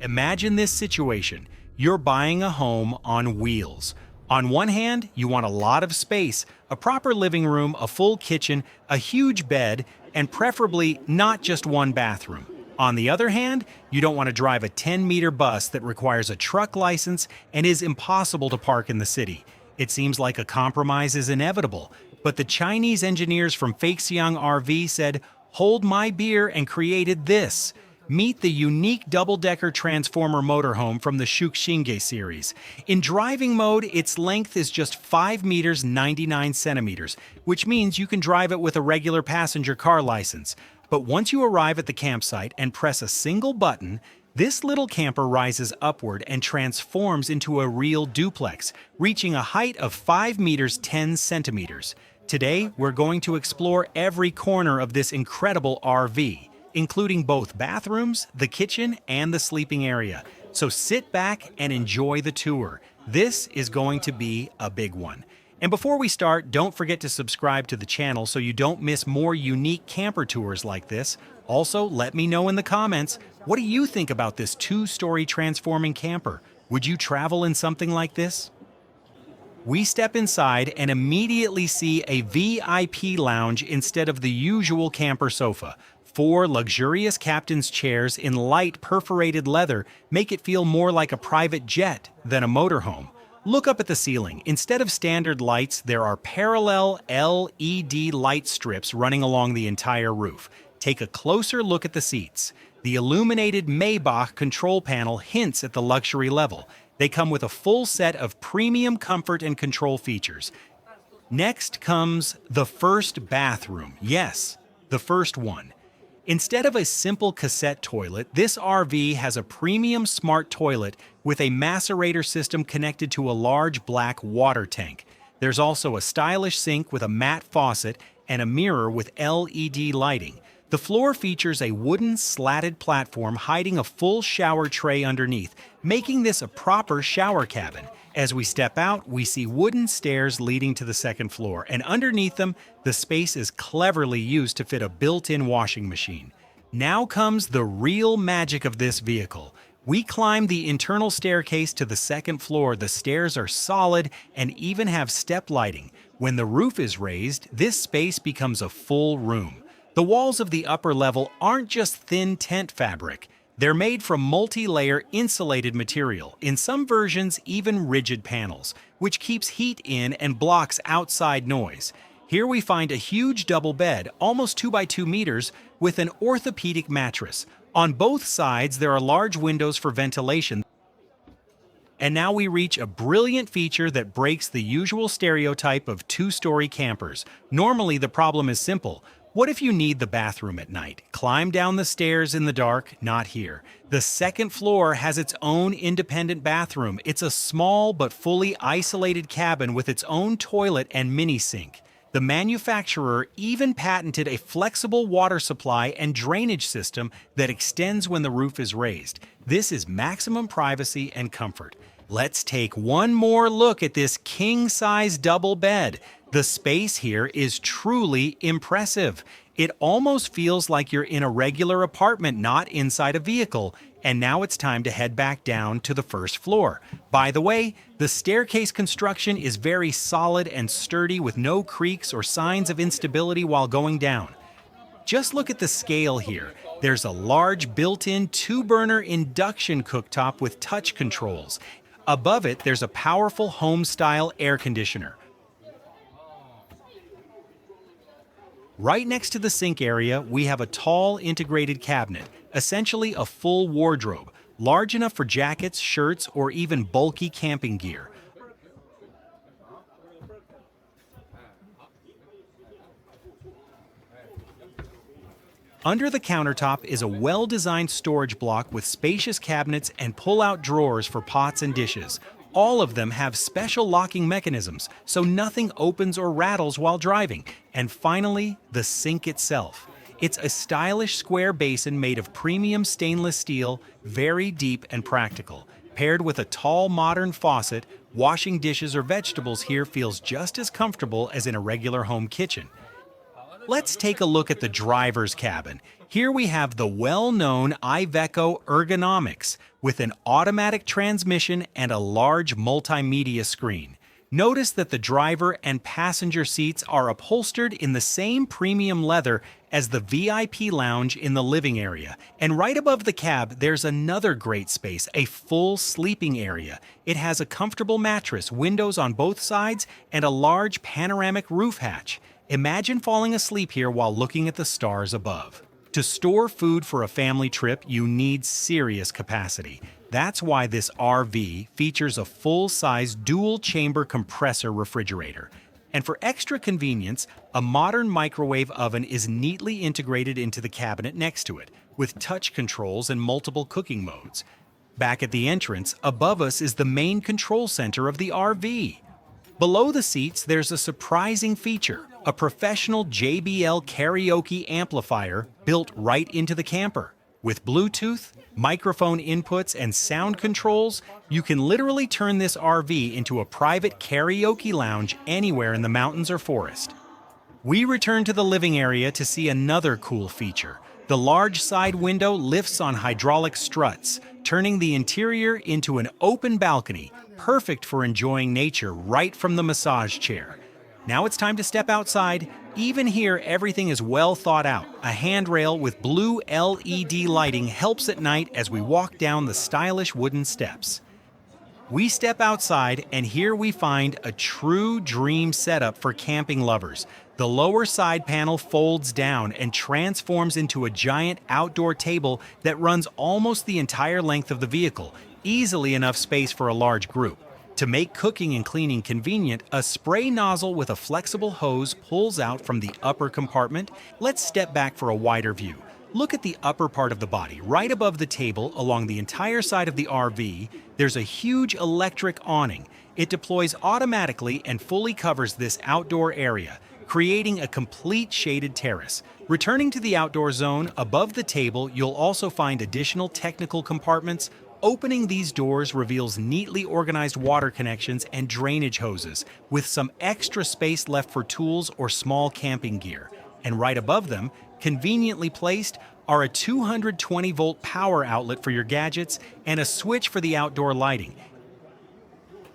Imagine this situation. You're buying a home on wheels. On one hand, you want a lot of space, a proper living room, a full kitchen, a huge bed, and preferably not just one bathroom. On the other hand, you don't want to drive a 10-meter bus that requires a truck license and is impossible to park in the city. It seems like a compromise is inevitable, but the Chinese engineers from Feixiang RV said, "Hold my beer," and created this. Meet the unique double-decker transformer motorhome from the Shuxinge series. In driving mode, its length is just 5 meters 99 centimeters, which means you can drive it with a regular passenger car license. But once you arrive at the campsite and press a single button, this little camper rises upward and transforms into a real duplex, reaching a height of 5 meters 10 centimeters. Today, we're going to explore every corner of this incredible RV, including both bathrooms, the kitchen, and the sleeping area. So sit back and enjoy the tour. This is going to be a big one. And before we start, don't forget to subscribe to the channel so you don't miss more unique camper tours like this. Also, let me know in the comments, what do you think about this 2-story transforming camper? Would you travel in something like this? We step inside and immediately see a VIP lounge instead of the usual camper sofa. 4 luxurious captain's chairs in light perforated leather make it feel more like a private jet than a motorhome. Look up at the ceiling. Instead of standard lights, there are parallel LED light strips running along the entire roof. Take a closer look at the seats. The illuminated Maybach control panel hints at the luxury level. They come with a full set of premium comfort and control features. Next comes the first bathroom. Yes, the first one. Instead of a simple cassette toilet, this RV has a premium smart toilet with a macerator system connected to a large black water tank. There's also a stylish sink with a matte faucet and a mirror with LED lighting. The floor features a wooden slatted platform hiding a full shower tray underneath, making this a proper shower cabin. As we step out, we see wooden stairs leading to the second floor, and underneath them, the space is cleverly used to fit a built-in washing machine. Now comes the real magic of this vehicle. We climb the internal staircase to the second floor. The stairs are solid and even have step lighting. When the roof is raised, this space becomes a full room. The walls of the upper level aren't just thin tent fabric. They're made from multi-layer insulated material, in some versions even rigid panels, which keeps heat in and blocks outside noise. Here we find a huge double bed, almost 2 by 2 meters, with an orthopedic mattress. On both sides there are large windows for ventilation. And now we reach a brilliant feature that breaks the usual stereotype of 2-story campers. Normally the problem is simple. What if you need the bathroom at night? Climb down the stairs in the dark? Not here. The second floor has its own independent bathroom. It's a small but fully isolated cabin with its own toilet and mini sink. The manufacturer even patented a flexible water supply and drainage system that extends when the roof is raised. This is maximum privacy and comfort. Let's take one more look at this king-size double bed. The space here is truly impressive. It almost feels like you're in a regular apartment, not inside a vehicle. And now it's time to head back down to the first floor. By the way, the staircase construction is very solid and sturdy with no creaks or signs of instability while going down. Just look at the scale here. There's a large built-in 2-burner induction cooktop with touch controls. Above it, there's a powerful home-style air conditioner. Right next to the sink area, we have a tall integrated cabinet, essentially a full wardrobe, large enough for jackets, shirts, or even bulky camping gear. Under the countertop is a well-designed storage block with spacious cabinets and pull-out drawers for pots and dishes. All of them have special locking mechanisms, so nothing opens or rattles while driving. And finally, the sink itself. It's a stylish square basin made of premium stainless steel, very deep and practical. Paired with a tall modern faucet, washing dishes or vegetables here feels just as comfortable as in a regular home kitchen. Let's take a look at the driver's cabin. Here we have the well-known Iveco ergonomics with an automatic transmission and a large multimedia screen. Notice that the driver and passenger seats are upholstered in the same premium leather as the VIP lounge in the living area. And right above the cab, there's another great space, a full sleeping area. It has a comfortable mattress, windows on both sides, and a large panoramic roof hatch. Imagine falling asleep here while looking at the stars above. To store food for a family trip, you need serious capacity. That's why this RV features a full-size dual-chamber compressor refrigerator. And for extra convenience, a modern microwave oven is neatly integrated into the cabinet next to it, with touch controls and multiple cooking modes. Back at the entrance, above us is the main control center of the RV. Below the seats, there's a surprising feature, a professional JBL Karaoke amplifier built right into the camper. With Bluetooth, microphone inputs, and sound controls, you can literally turn this RV into a private karaoke lounge anywhere in the mountains or forest. We return to the living area to see another cool feature. The large side window lifts on hydraulic struts, turning the interior into an open balcony, perfect for enjoying nature right from the massage chair. Now it's time to step outside. Even here, everything is well thought out. A handrail with blue LED lighting helps at night as we walk down the stylish wooden steps. We step outside, and here we find a true dream setup for camping lovers. The lower side panel folds down and transforms into a giant outdoor table that runs almost the entire length of the vehicle, easily enough space for a large group. To make cooking and cleaning convenient, a spray nozzle with a flexible hose pulls out from the upper compartment. Let's step back for a wider view. Look at the upper part of the body. Right above the table, along the entire side of the RV, there's a huge electric awning. It deploys automatically and fully covers this outdoor area, creating a complete shaded terrace. Returning to the outdoor zone, above the table, you'll also find additional technical compartments. Opening these doors reveals neatly organized water connections and drainage hoses, with some extra space left for tools or small camping gear. And right above them, conveniently placed, are a 220-volt power outlet for your gadgets and a switch for the outdoor lighting.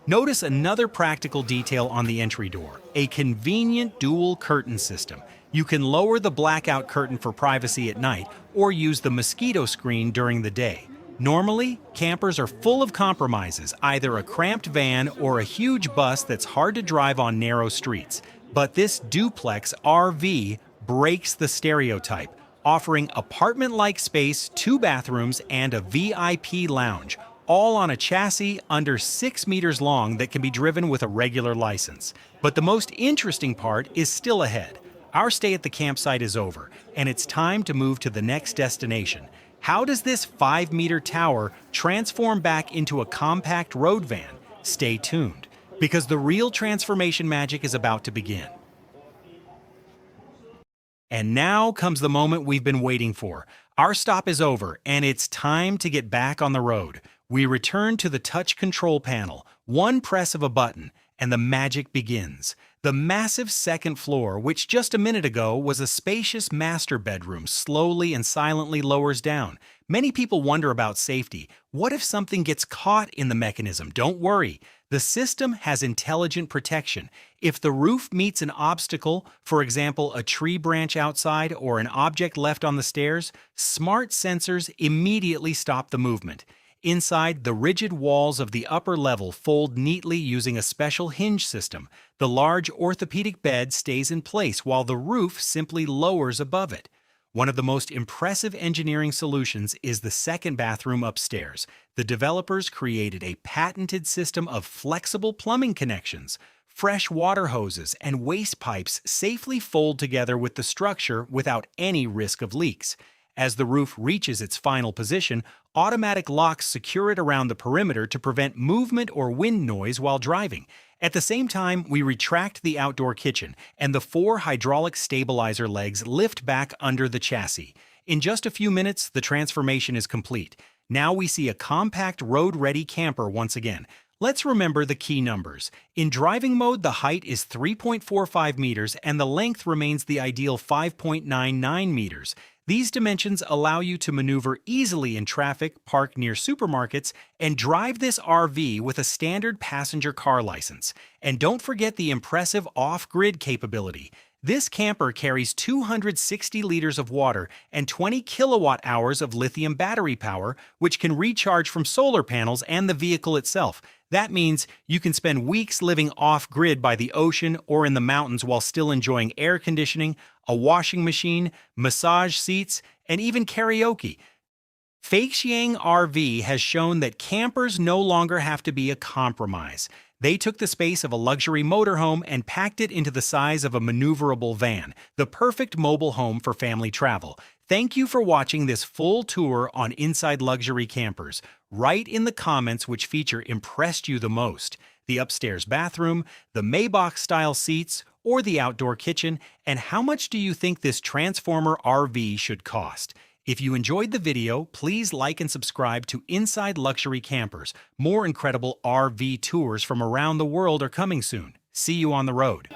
Notice another practical detail on the entry door, a convenient dual curtain system. You can lower the blackout curtain for privacy at night or use the mosquito screen during the day. Normally, campers are full of compromises, either a cramped van or a huge bus that's hard to drive on narrow streets. But this duplex RV breaks the stereotype, offering apartment-like space, 2 bathrooms, and a VIP lounge, all on a chassis under 6 meters long that can be driven with a regular license. But the most interesting part is still ahead. Our stay at the campsite is over, and it's time to move to the next destination. How does this 5-meter tower transform back into a compact road van? Stay tuned, because the real transformation magic is about to begin. And now comes the moment we've been waiting for. Our stop is over, and it's time to get back on the road. We return to the touch control panel. One press of a button, and the magic begins. The massive second floor, which just a minute ago was a spacious master bedroom, slowly and silently lowers down. Many people wonder about safety. What if something gets caught in the mechanism? Don't worry. The system has intelligent protection. If the roof meets an obstacle, for example, a tree branch outside or an object left on the stairs, smart sensors immediately stop the movement. Inside, the rigid walls of the upper level fold neatly using a special hinge system. The large orthopedic bed stays in place while the roof simply lowers above it. One of the most impressive engineering solutions is the second bathroom upstairs. The developers created a patented system of flexible plumbing connections. Fresh water hoses and waste pipes safely fold together with the structure without any risk of leaks. As the roof reaches its final position, automatic locks secure it around the perimeter to prevent movement or wind noise while driving. At the same time, we retract the outdoor kitchen, and the 4 hydraulic stabilizer legs lift back under the chassis. In just a few minutes, the transformation is complete. Now we see a compact road-ready camper once again. Let's remember the key numbers. In driving mode, the height is 3.45 meters and the length remains the ideal 5.99 meters. These dimensions allow you to maneuver easily in traffic, park near supermarkets, and drive this RV with a standard passenger car license. And don't forget the impressive off-grid capability. This camper carries 260 liters of water and 20 kilowatt hours of lithium battery power, which can recharge from solar panels and the vehicle itself. That means you can spend weeks living off-grid by the ocean or in the mountains while still enjoying air conditioning, a washing machine, massage seats, and even karaoke. Feixiang RV has shown that campers no longer have to be a compromise. They took the space of a luxury motorhome and packed it into the size of a maneuverable van, the perfect mobile home for family travel. Thank you for watching this full tour on Inside Luxury Campers. Write in the comments which feature impressed you the most: the upstairs bathroom, the Maybach-style seats, or the outdoor kitchen, and how much do you think this Transformer RV should cost? If you enjoyed the video, please like and subscribe to Inside Luxury Campers. More incredible RV tours from around the world are coming soon. See you on the road.